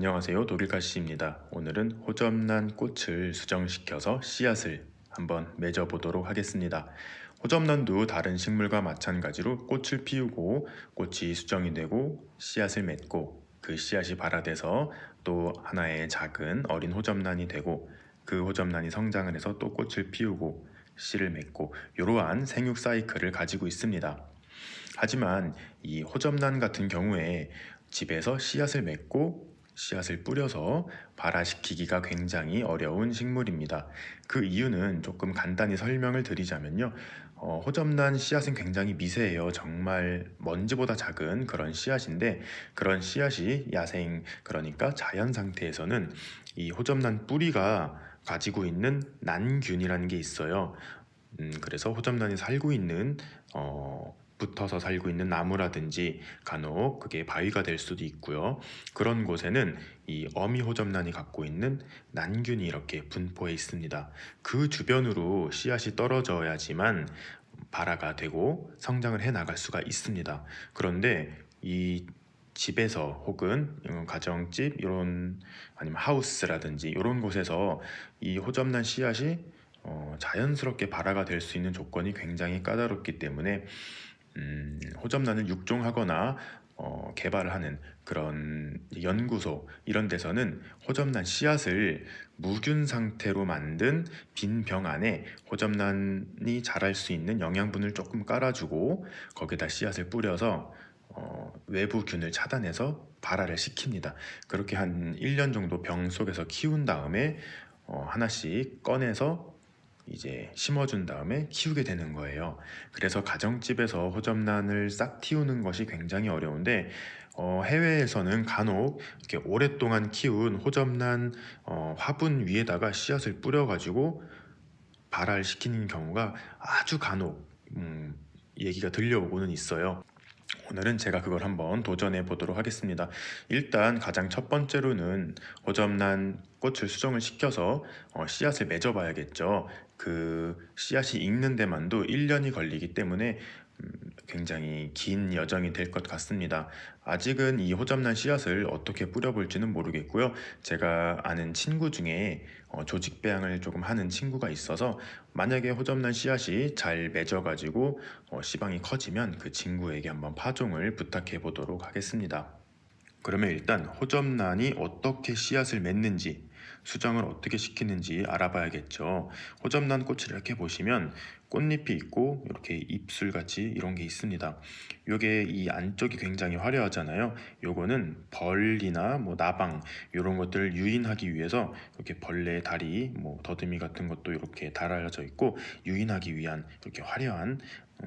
안녕하세요. 독일가시입니다. 오늘은 호접란 꽃을 수정시켜서 씨앗을 한번 맺어보도록 하겠습니다. 호접란도 다른 식물과 마찬가지로 꽃을 피우고 꽃이 수정이 되고 씨앗을 맺고 그 씨앗이 발아돼서 또 하나의 작은 어린 호접란이 되고 그 호접란이 성장을 해서 또 꽃을 피우고 씨를 맺고 이러한 생육 사이클을 가지고 있습니다. 하지만 이 호접란 같은 경우에 집에서 씨앗을 맺고 씨앗을 뿌려서 발화시키기가 굉장히 어려운 식물입니다. 그 이유는 조금 간단히 설명을 드리자면요. 호접란 씨앗은 굉장히 미세해요. 정말 먼지보다 작은 그런 씨앗인데 그런 씨앗이 야생, 그러니까 자연 상태에서는 이 호접란 뿌리가 가지고 있는 난균이라는 게 있어요. 그래서 호접란이 살고 있는 붙어서 살고 있는 나무라든지 간혹 그게 바위가 될 수도 있고요. 그런 곳에는 이 어미 호접란이 갖고 있는 난균이 이렇게 분포해 있습니다. 그 주변으로 씨앗이 떨어져야지만 발화가 되고 성장을 해 나갈 수가 있습니다. 그런데 이 집에서 혹은 가정집 이런 아니면 하우스라든지 이런 곳에서 이 호접란 씨앗이 자연스럽게 발화가 될 수 있는 조건이 굉장히 까다롭기 때문에 호접란을 육종하거나 개발을 하는 그런 연구소 이런 데서는 호접란 씨앗을 무균 상태로 만든 빈 병 안에 호접란이 자랄 수 있는 영양분을 조금 깔아주고 거기다 씨앗을 뿌려서 외부 균을 차단해서 발화를 시킵니다. 그렇게 한 1년 정도 병 속에서 키운 다음에 하나씩 꺼내서 이제 심어준 다음에 키우게 되는 거예요. 그래서 가정집에서 호접란을 싹 틔우는 것이 굉장히 어려운데 해외에서는 간혹 이렇게 오랫동안 키운 호접란 화분 위에다가 씨앗을 뿌려가지고 발화를 시키는 경우가 아주 간혹 얘기가 들려오고는 있어요. 오늘은 제가 그걸 한번 도전해 보도록 하겠습니다. 일단 가장 첫 번째로는 호접란 꽃을 수정을 시켜서 씨앗을 맺어 봐야겠죠. 그 씨앗이 익는 데만도 1년이 걸리기 때문에 굉장히 긴 여정이 될 것 같습니다. 아직은 이 호접란 씨앗을 어떻게 뿌려볼지는 모르겠고요. 제가 아는 친구 중에 조직 배양을 조금 하는 친구가 있어서 만약에 호접란 씨앗이 잘 맺어가지고 씨방이 커지면 그 친구에게 한번 파종을 부탁해 보도록 하겠습니다. 그러면 일단 호접란이 어떻게 씨앗을 맺는지 수정을 어떻게 시키는지 알아봐야겠죠. 호접란 꽃을 이렇게 보시면 꽃잎이 있고 이렇게 입술같이 이런 게 있습니다. 요게 이 안쪽이 굉장히 화려하잖아요. 요거는 벌이나 뭐 나방 이런 것들을 유인하기 위해서 이렇게 벌레의 다리, 뭐 더듬이 같은 것도 이렇게 달아져 있고 유인하기 위한 이렇게 화려한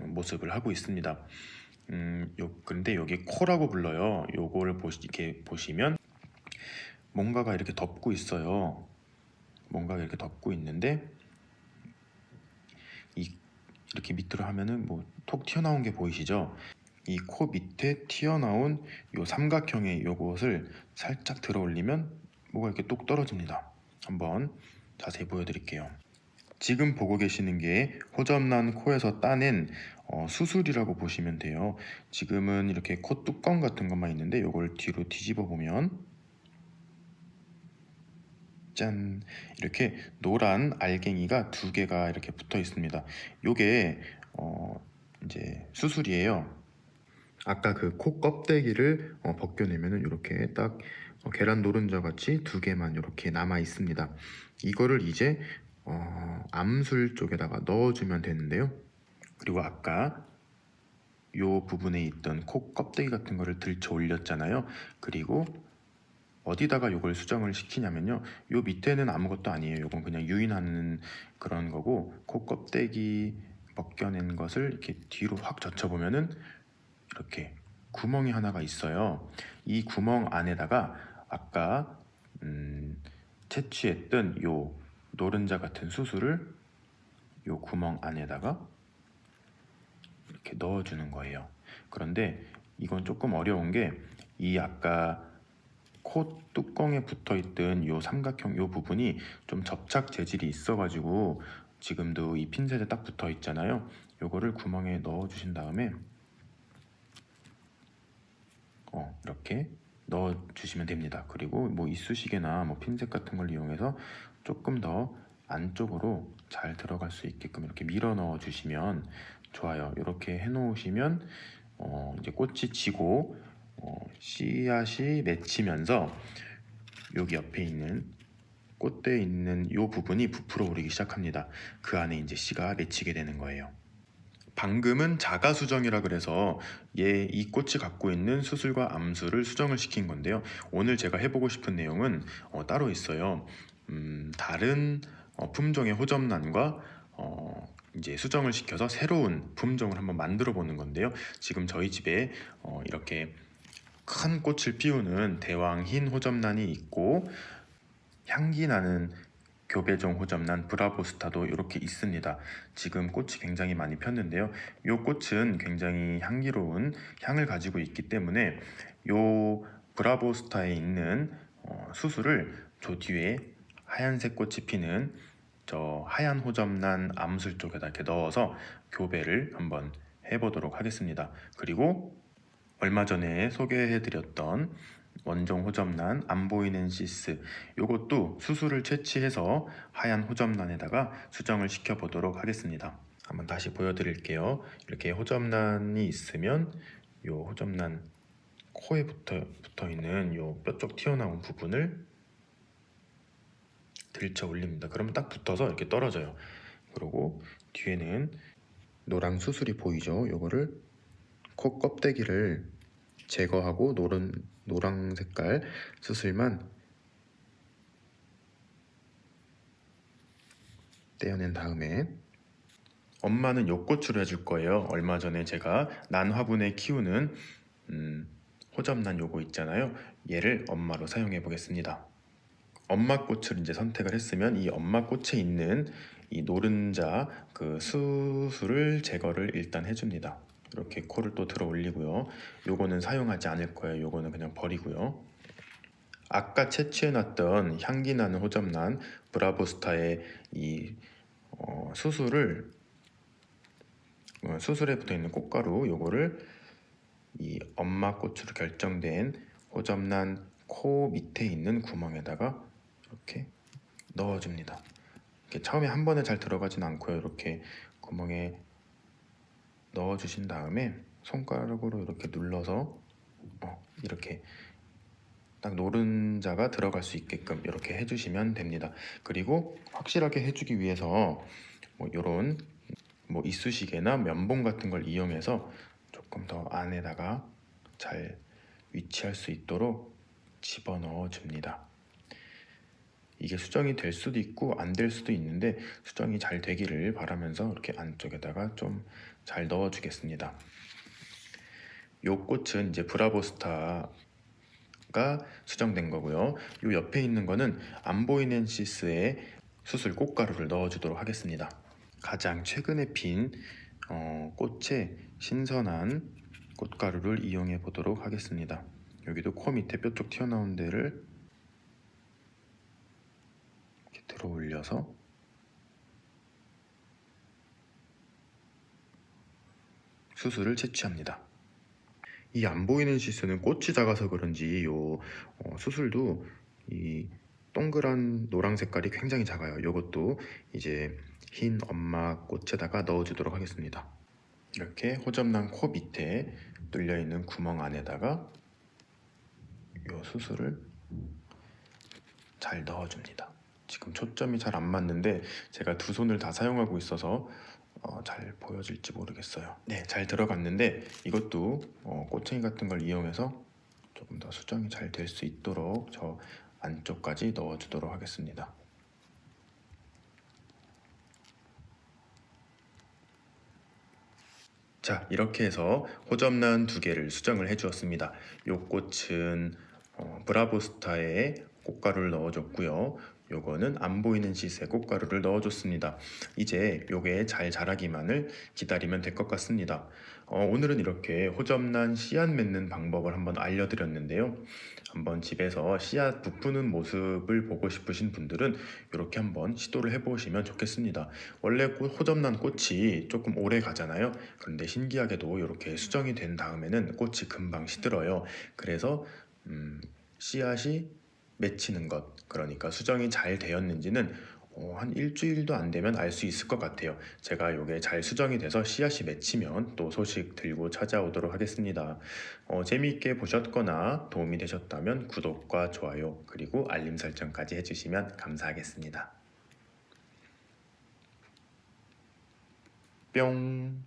모습을 하고 있습니다. 근데 여기 코라고 불러요. 요거를 이렇게 보시면 뭔가가 이렇게 덮고 있어요. 뭔가가 이렇게 덮고 있는데 이렇게 밑으로 하면은 뭐 톡 튀어나온 게 보이시죠? 이 코 밑에 튀어나온 요 삼각형의 요것을 살짝 들어 올리면 뭐가 이렇게 뚝 떨어집니다. 한번 자세히 보여드릴게요. 지금 보고 계시는 게 호접란 코에서 따낸 수술이라고 보시면 돼요. 지금은 이렇게 코 뚜껑 같은 것만 있는데 요걸 뒤로 뒤집어 보면 짠, 이렇게 노란 알갱이가 두 개가 이렇게 붙어 있습니다. 요게 이제 수술이에요. 아까 그 코 껍데기를 벗겨내면은 이렇게 딱 계란 노른자 같이 두 개만 이렇게 남아 있습니다. 이거를 이제 암술 쪽에다가 넣어주면 되는데요. 그리고 아까 요 부분에 있던 코 껍데기 같은 거를 들쳐 올렸잖아요. 그리고 어디다가 요걸 수정을 시키냐면요. 요 밑에는 아무것도 아니에요. 요건 그냥 유인하는 그런 거고 코 껍데기 벗겨낸 것을 이렇게 뒤로 확 젖혀보면은 이렇게 구멍이 하나가 있어요. 이 구멍 안에다가 아까 채취했던 요 노른자 같은 수술을 요 구멍 안에다가 이렇게 넣어주는 거예요. 그런데 이건 조금 어려운 게 이 아까 코 뚜껑에 붙어있던 요 삼각형 요 부분이 좀 접착 재질이 있어가지고 지금도 이 핀셋에 딱 붙어 있잖아요. 요거를 구멍에 넣어 주신 다음에 이렇게 넣어 주시면 됩니다. 그리고 뭐 이쑤시개나 뭐 핀셋 같은 걸 이용해서 조금 더 안쪽으로 잘 들어갈 수 있게끔 이렇게 밀어 넣어 주시면 좋아요. 이렇게 해 놓으시면 이제 꽃이 지고 씨앗이 맺히면서 여기 옆에 있는 꽃대에 있는 이 부분이 부풀어 오르기 시작합니다. 그 안에 이제 씨가 맺히게 되는 거예요. 방금은 자가 수정이라 그래서 이 꽃이 갖고 있는 수술과 암수를 수정을 시킨 건데요. 오늘 제가 해보고 싶은 내용은 따로 있어요. 다른 품종의 호접란과 이제 수정을 시켜서 새로운 품종을 한번 만들어 보는 건데요. 지금 저희 집에 이렇게 큰 꽃을 피우는 대왕 흰 호접란이 있고 향기 나는 교배종 호접란 브라보스타도 이렇게 있습니다. 지금 꽃이 굉장히 많이 폈는데요. 이 꽃은 굉장히 향기로운 향을 가지고 있기 때문에 이 브라보스타에 있는 수술을 저 뒤에 하얀색 꽃이 피는 저 하얀 호접란 암술 쪽에다 이렇게 넣어서 교배를 한번 해보도록 하겠습니다. 그리고 얼마 전에 소개해드렸던 원종 호접란 안보이넨시스 요것도 수술을 채취해서 하얀 호접란에다가 수정을 시켜 보도록 하겠습니다. 한번 다시 보여드릴게요. 이렇게 호접란이 있으면 요 호접란 코에 붙어 있는 요 뼈쪽 튀어나온 부분을 들쳐 올립니다. 그러면 딱 붙어서 이렇게 떨어져요. 그리고 뒤에는 노랑 수술이 보이죠? 요거를 코 껍데기를 제거하고 노랑 색깔 수술만 떼어낸 다음에 엄마는 요 꽃으로 해줄 거예요. 얼마 전에 제가 난 화분에 키우는 호접란 요거 있잖아요. 얘를 엄마로 사용해 보겠습니다. 엄마 꽃을 이제 선택을 했으면 이 엄마 꽃에 있는 이 노른자 그 수술을 제거를 일단 해줍니다. 이렇게 코를 또 들어 올리고요. 요거는 사용하지 않을 거예요. 요거는 그냥 버리고요. 아까 채취해놨던 향기 나는 호접란 브라보스타의 이 수술을 수술에 붙어있는 꽃가루 요거를 이 엄마 꽃으로 결정된 호접란 코 밑에 있는 구멍에다가 이렇게 넣어줍니다. 이렇게 처음에 한 번에 잘 들어가진 않고요. 이렇게 구멍에 넣어주신 다음에 손가락으로 이렇게 눌러서 이렇게 딱 노른자가 들어갈 수 있게끔 이렇게 해주시면 됩니다. 그리고 확실하게 해주기 위해서 이런 이쑤시개나 면봉 같은 걸 이용해서 조금 더 안에다가 잘 위치할 수 있도록 집어넣어 줍니다. 이게 수정이 될 수도 있고 안 될 수도 있는데 수정이 잘 되기를 바라면서 이렇게 안쪽에다가 좀 잘 넣어 주겠습니다. 요 꽃은 이제 브라보스타가 수정된 거고요. 요 옆에 있는 거는 안보이넨시스의 수술 꽃가루를 넣어 주도록 하겠습니다. 가장 최근에 핀 꽃의 신선한 꽃가루를 이용해 보도록 하겠습니다. 여기도 코 밑에 뼈 쪽 튀어나온 데를 이렇게 들어 올려서 수술을 채취합니다. 이 안보이넨시스는 꽃이 작아서 그런지 요 수술도 이 동그란 노랑 색깔이 굉장히 작아요. 요것도 이제 흰 엄마 꽃에다가 넣어주도록 하겠습니다. 이렇게 호접란 코 밑에 뚫려 있는 구멍 안에다가 요 수술을 잘 넣어줍니다. 지금 초점이 잘 안 맞는데 제가 두 손을 다 사용하고 있어서 잘 보여질지 모르겠어요. 네, 잘 들어갔는데 이것도 꼬챙이 같은 걸 이용해서 조금 더 수정이 잘 될 수 있도록 저 안쪽까지 넣어주도록 하겠습니다. 자, 이렇게 해서 호접란 두 개를 수정을 해주었습니다. 이 꽃은 브라보스타의 꽃가루를 넣어줬고요. 요거는 안보이넨시스의 꽃가루를 넣어줬습니다. 이제 요게 잘 자라기만을 기다리면 될 것 같습니다. 오늘은 이렇게 호접란 씨앗 맺는 방법을 한번 알려드렸는데요. 한번 집에서 씨앗 부푸는 모습을 보고 싶으신 분들은 이렇게 한번 시도를 해보시면 좋겠습니다. 원래 호접란 꽃이 조금 오래 가잖아요. 그런데 신기하게도 이렇게 수정이 된 다음에는 꽃이 금방 시들어요. 그래서 씨앗이 맺히는 것, 그러니까 수정이 잘 되었는지는 한 일주일도 안 되면 알 수 있을 것 같아요. 제가 요게 잘 수정이 돼서 씨앗이 맺히면 또 소식 들고 찾아오도록 하겠습니다. 재미있게 보셨거나 도움이 되셨다면 구독과 좋아요 그리고 알림 설정까지 해주시면 감사하겠습니다. 뿅.